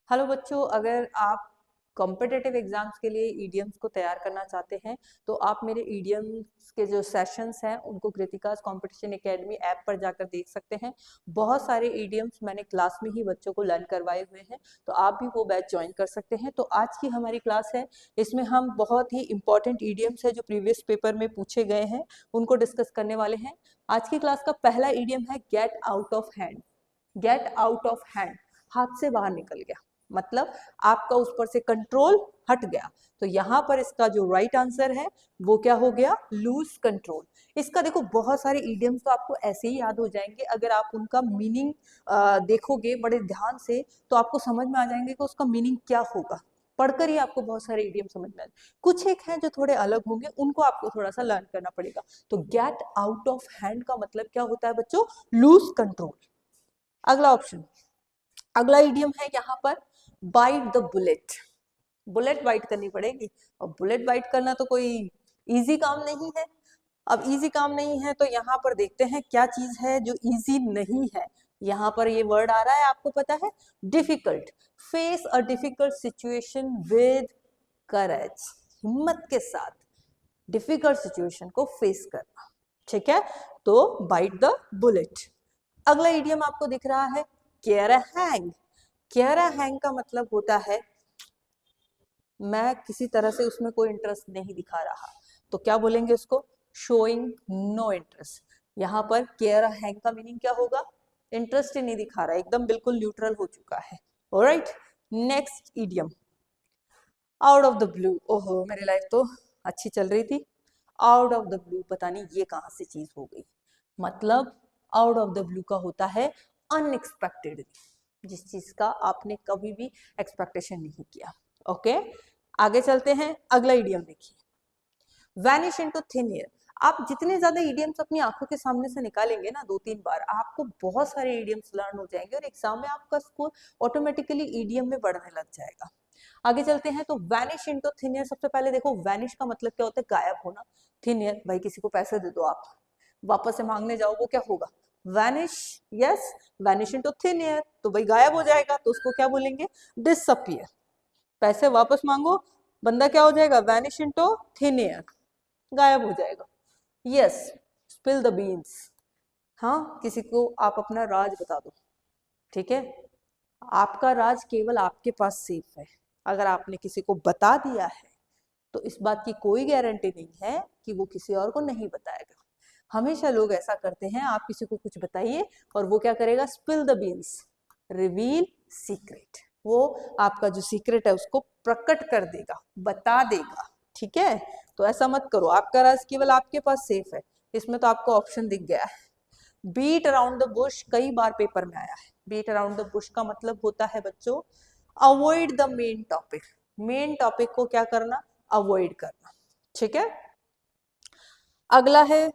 Hello बच्चों, अगर आप कॉम्पिटिटिव एग्जाम्स के लिए ईडियम्स को तैयार करना चाहते हैं तो आप मेरे ईडियम्स के जो सेशंस हैं उनको कृतिकास कंपटीशन एकेडमी ऐप पर जाकर देख सकते हैं। बहुत सारे ईडियम्स मैंने क्लास में ही बच्चों को लर्न करवाए हुए हैं, तो आप भी वो बैच ज्वाइन कर सकते हैं। तो आज की हमारी क्लास है, इसमें हम बहुत ही इंपॉर्टेंट ईडियम्स है जो प्रीवियस पेपर में पूछे गए हैं उनको डिस्कस करने वाले हैं। आज की क्लास का पहला ईडियम है get out of hand. Get out of hand, हाथ से बाहर निकल गया, मतलब आपका उस पर से कंट्रोल हट गया। तो यहाँ पर इसका जो राइट आंसर है वो क्या हो गया, लूज कंट्रोल। इसका देखो बहुत सारे इडियम्स तो आपको ऐसे ही याद हो जाएंगे, अगर आप उनका मीनिंग देखोगे बड़े ध्यान से तो आपको समझ में आ जाएंगे कि उसका मीनिंग क्या होगा। पढ़कर ही आपको बहुत सारे इडियम समझ में आए। कुछ एक हैं जो थोड़े अलग होंगे, उनको आपको थोड़ा सा लर्न करना पड़ेगा। तो गेट आउट ऑफ हैंड का मतलब क्या होता है बच्चों, लूज कंट्रोल। अगला ऑप्शन, अगला इडियम है यहाँ पर bite the bullet. Bullet bite करनी पड़ेगी, और बुलेट बाइट करना तो कोई इजी काम नहीं है। अब इजी काम नहीं है तो यहाँ पर देखते हैं क्या चीज है जो इजी नहीं है। यहाँ पर ये वर्ड आ रहा है, आपको पता है, difficult. Face a difficult situation with courage, हिम्मत के साथ डिफिकल्ट सिचुएशन को फेस करना। ठीक है, तो बाइट द बुलेट। अगला इडियम आपको दिख रहा है केयर हैंग। केयर हैंग का मतलब होता है मैं किसी तरह से उसमें कोई इंटरेस्ट नहीं दिखा रहा, तो क्या बोलेंगे उसको, शोइंग नो इंटरेस्ट। यहाँ पर केयर हैंग का मीनिंग क्या होगा, इंटरेस्ट ही नहीं दिखा रहा, एकदम बिल्कुल न्यूट्रल हो चुका है। Alright, next idiom out of the blue. ओहो, मेरी लाइफ तो अच्छी चल रही थी, आउट ऑफ द ब्लू पता नहीं ये कहाँ से चीज हो गई। मतलब आउट ऑफ द ब्लू का होता है अनएक्सपेक्टेड, जिस चीज का आपने कभी भी एक्सपेक्टेशन नहीं किया। ओके, आगे चलते हैं। अगला इडियम देखिए, वैनिश इनटू थिन एयर। आप जितने ज्यादा इडियम्स अपनी आंखों के सामने से निकालेंगे ना 2-3 बार, आपको बहुत सारे इडियम्स लर्न हो जाएंगे और एग्जाम में आपका स्कोर ऑटोमेटिकली इडियम में बढ़ने लग जाएगा। आगे चलते हैं, तो वैनिश इनटू थिन एयर। सबसे पहले देखो वैनिश का मतलब क्या होता है, गायब होना। थिन एयर, भाई किसी को पैसे दे दो, आप वापस से मांगने जाओ, वो क्या होगा, vanish. Yes, vanish into thin air, तो भाई गायब हो जाएगा, तो उसको क्या बोलेंगे, डिसअपियर। पैसे वापस मांगो, बंदा क्या हो जाएगा, वैनिश इनटू थिन एयर, गायब हो जाएगा। Yes, spill the beans. हाँ, किसी को आप अपना राज बता दो, ठीक है, आपका राज केवल आपके पास सेफ है। अगर आपने किसी को बता दिया है तो इस बात की कोई गारंटी नहीं है कि वो किसी और को नहीं बताएगा। हमेशा लोग ऐसा करते हैं, आप किसी को कुछ बताइए और वो क्या करेगा, spill the beans, reveal secret. वो आपका जो सीक्रेट है उसको प्रकट कर देगा, बता देगा। ठीक है, तो ऐसा मत करो, आपका राज केवल आपके पास सेफ है। इसमें तो आपको ऑप्शन दिख गया है, बीट अराउंड द बुश, कई बार पेपर में आया है। बीट अराउंड द बुश का मतलब होता है बच्चों, avoid the main topic. Main topic को क्या करना, अवॉइड करना। ठीक है, अगला है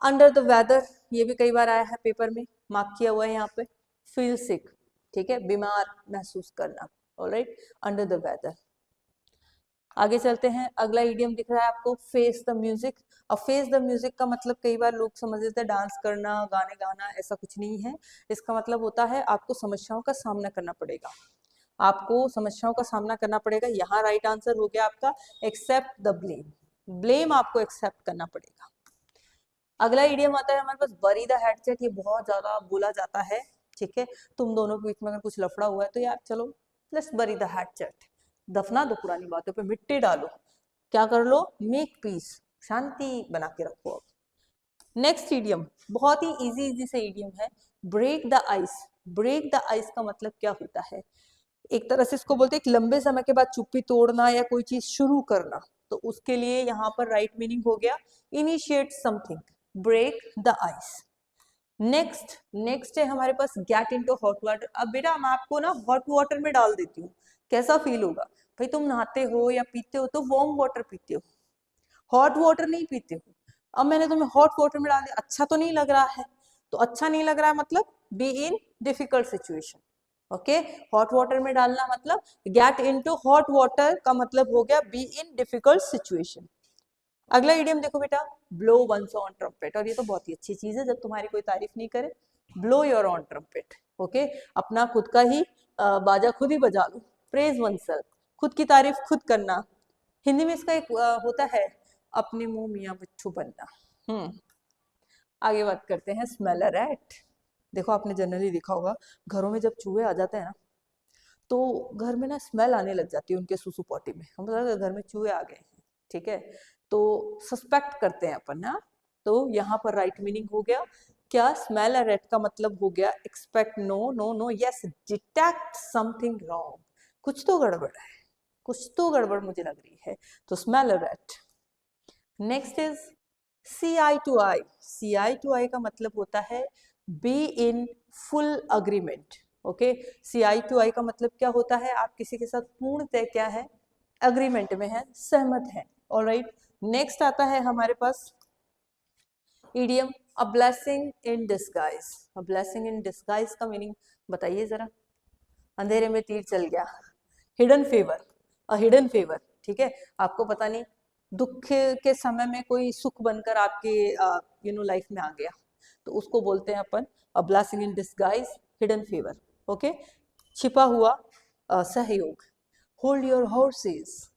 अंडर द वेदर। ये भी कई बार आया है पेपर में, मार्क किया हुआ है यहाँ पे, फील सिक। ठीक है, बीमार महसूस करना। Alright, under the weather. आगे चलते हैं, अगला इडियम दिख रहा है आपको, फेस द म्यूजिक। अब फेस द म्यूजिक का मतलब कई बार लोग समझ लेते हैं डांस करना, गाने गाना, ऐसा कुछ नहीं है। इसका मतलब होता है आपको समस्याओं का सामना करना पड़ेगा, आपको समस्याओं का सामना करना पड़ेगा। यहाँ राइट आंसर हो गया आपका एक्सेप्ट द ब्लेम। ब्लेम आपको एक्सेप्ट करना पड़ेगा। अगला इडियम आता है हमारे पास, बरी द हेडसेट। ये बहुत ज्यादा बोला जाता है, ठीक है, तुम दोनों के बीच में अगर कुछ लफड़ा हुआ है तो यार चलो लेट्स बरी द हेडसेट, दफना दो पुरानी बातों पे, मिट्टी डालो, क्या कर लो, मेक पीस, शांति बना के रखो। अब नेक्स्ट इडियम बहुत ही इजी से इडियम है, break the ice. Break the ice का मतलब क्या होता है, एक तरह से इसको बोलते हैं एक लंबे समय के बाद चुप्पी तोड़ना या कोई चीज शुरू करना। तो उसके लिए यहाँ पर राइट मीनिंग हो गया initiate something, break the ice. Next है हमारे पास गेट इनटू हॉट वाटर। अब बेटा मैं आपको ना हॉट वाटर में डाल देती हूँ, कैसा फील होगा, भाई तुम नहाते हो या पीते हो तो वार्म वाटर पीते हो, हॉट वाटर नहीं पीते हो। अब मैंने तुम्हें हॉट वाटर में डाल दिया, अच्छा तो नहीं लग रहा है, तो अच्छा नहीं लग रहा है मतलब be in difficult situation. Okay, hot water में डालना मतलब गेट इनटू हॉट वाटर का मतलब हो गया बी इन डिफिकल्ट सिचुएशन। अगला इडियम देखो बेटा, ब्लो वंस ऑन ट्रम्पेट। और ये तो बहुत ही अच्छी चीज है जब तुम्हारी कोई तारीफ नहीं करे, blow your on trumpet, okay, अपना खुद का ही बाजा खुद ही बजा लो, प्रेज वन सेल्फ, खुद की तारीफ खुद करना। हिंदी में इसका एक होता है अपने मुंह मियाँ बिच्छू बनना। आगे बात करते हैं स्मेल अ रैट। देखो आपने जनरली देखा होगा घरों में जब चूहे आ जाते हैं ना तो घर में ना स्मेल आने लग जाती है उनके सुसु पॉटी में, हम बोला घर में चूहे आ गए हैं, ठीक है, तो सस्पेक्ट करते हैं अपन ना। तो यहाँ पर राइट मीनिंग हो गया क्या, स्मेल अ रैट का मतलब हो गया expect, no no no, yes, detect something wrong, कुछ तो गड़बड़ है, कुछ तो गड़बड़ मुझे लग रही है, तो smell a rat. Next is see eye to eye. See eye to eye का मतलब होता है be in full agreement, okay, see eye to eye का मतलब क्या होता है, आप किसी के साथ पूर्णतः क्या है, अग्रीमेंट में है, सहमत है, ऑलराइट। नेक्स्ट आता है हमारे पास idiom a blessing in disguise. A blessing in disguise का मीनिंग बताइए जरा, अंधेरे में तीर चल गया, hidden favour, a hidden favour, ठीक है, आपको पता नहीं दुख के समय में कोई सुख बनकर आपके लाइफ में आ गया, तो उसको बोलते हैं अपन a blessing in disguise, hidden favour, okay, छिपा हुआ सहयोग। होल्ड योर हॉर्सेस,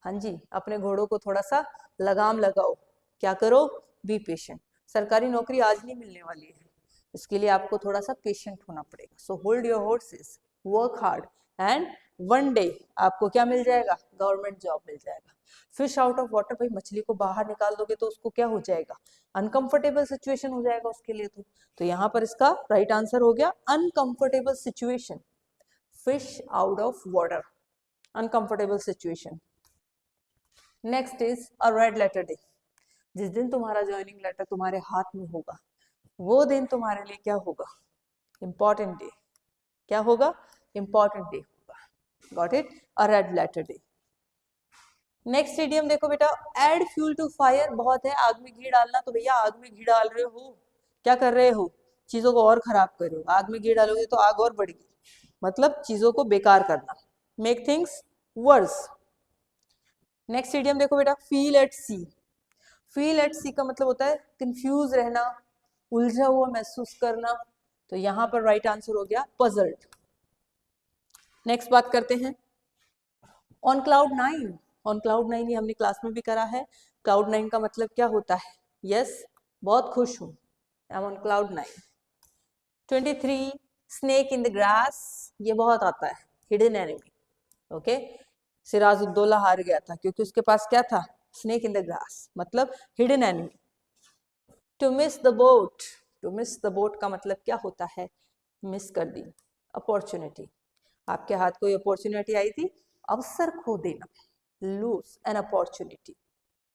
हाँ जी, अपने घोड़ों को थोड़ा सा लगाम लगाओ, क्या करो, बी पेशेंट, सरकारी नौकरी आज नहीं मिलने वाली है, इसके लिए आपको थोड़ा सा पेशेंट होना पड़ेगा, so hold your horses, work hard, and one day आपको क्या मिल जाएगा, गवर्नमेंट जॉब मिल जाएगा। फिश आउट ऑफ वाटर, भाई मछली को बाहर निकाल दोगे तो उसको क्या हो जाएगा, अनकंफर्टेबल सिचुएशन हो जाएगा उसके लिए, तो यहाँ पर इसका राइट आंसर हो गया uncomfortable situation, fish out of water, uncomfortable situation. Next is a red letter day. जिस दिन तुम्हारा ज्वाइनिंग लेटर तुम्हारे हाथ में होगा वो दिन तुम्हारे लिए क्या होगा, इंपॉर्टेंट डे, क्या होगा, इंपॉर्टेंट डे होगा, got it, a red letter day. Next idiom देखो बेटा, एड फ्यूल टू फायर, बहुत है आग में घी डालना, तो भैया आग में घी डाल रहे हो, क्या कर रहे हो, चीजों को और खराब कर रहे हो, आग में घी डालोगे तो आग और बढ़ेगी, मतलब चीजों को बेकार करना, make things worse. Next idiom देखो बेटा, feel at sea. Feel at sea का मतलब होता है कंफ्यूज रहना, उलझा हुआ महसूस करना, तो यहां पर राइट आंसर हो गया पजल्ड। नेक्स्ट बात करते हैं on cloud nine. On cloud nine ये हमने क्लास में भी करा है, क्लाउड नाइन का मतलब क्या होता है, यस, बहुत खुश हूं, I am on cloud nine. 23 snake in the grass, ये बहुत आता है, हिडन एनिमी, ओके, सिराजुद्दौला हार गया था क्योंकि उसके पास क्या था, स्नेक इन द ग्रास, मतलब hidden enemy. To miss the boat, to miss the boat का मतलब क्या होता है, मिस कर दी, अपॉर्चुनिटी, आपके हाथ कोई अपॉर्चुनिटी आई थी, अवसर खो देना, lose an opportunity,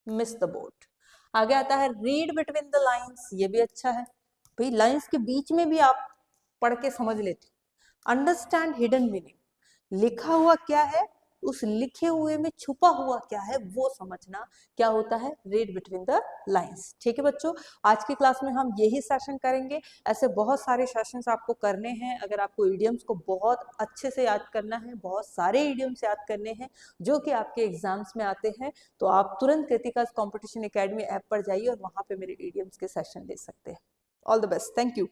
miss the boat. आगे आता है रीड बिटवीन द लाइंस, ये भी अच्छा है, भाई लाइंस के बीच में भी आप पढ़ के समझ लेते, अंडरस्टैंड हिडन मीनिंग, लिखा हुआ क्या है, उस लिखे हुए में छुपा हुआ क्या है वो समझना, क्या होता है, रीड बिटवीन द लाइंस। ठीक है बच्चों, आज की क्लास में हम यही सेशन करेंगे, ऐसे बहुत सारे सेशंस आपको करने हैं, अगर आपको इडियम्स को बहुत अच्छे से याद करना है, बहुत सारे इडियम्स याद करने हैं जो कि आपके एग्जाम्स में आते हैं, तो आप तुरंत कृतिका कॉम्पिटिशन एकेडमी ऐप पर जाइए और वहां पे मेरे इडियम्स के सेशन ले सकते हैं। All the best, thank you.